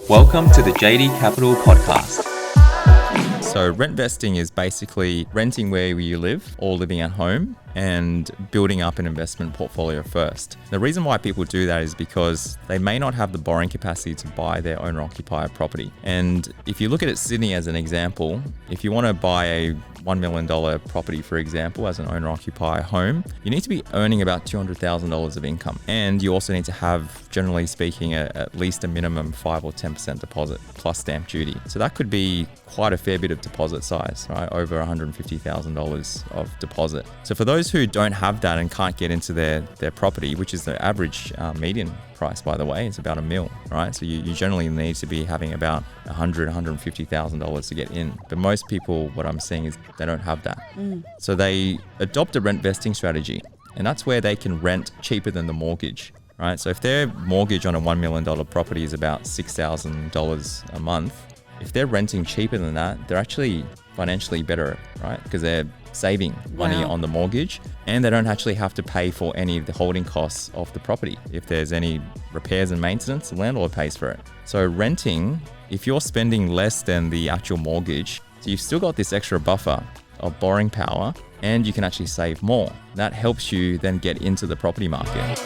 Welcome to the JD Capital Podcast. So rentvesting is basically renting where you live or living at home and building up an investment portfolio first. The reason why people do that is because they may not have the borrowing capacity to buy their owner-occupier property. And if you look at Sydney as an example, if you want to buy a $1 million property, for example, as an owner-occupier home, you need to be earning about $200,000 of income. And you also need to have, generally speaking, at least a minimum 5 or 10% deposit plus stamp duty. So that could be quite a fair bit of deposit size, right? Over $150,000 of deposit. So for those who don't have that and can't get into their property, which is the average median price, by the way, it's about $1 million, right? So you generally need to be having about $150,000 to get in. But most people, what I'm seeing is they don't have that. So they adopt a rent vesting strategy, and that's where they can rent cheaper than the mortgage, right? So if their mortgage on a $1 million property is about $6,000 a month, if they're renting cheaper than that, they're actually financially better, right? Because they're saving money on the mortgage, and they don't actually have to pay for any of the holding costs of the property. If there's any repairs and maintenance, the landlord pays for it. So renting, if you're spending less than the actual mortgage, so you've still got this extra buffer of borrowing power, and you can actually save more. That helps you then get into the property market.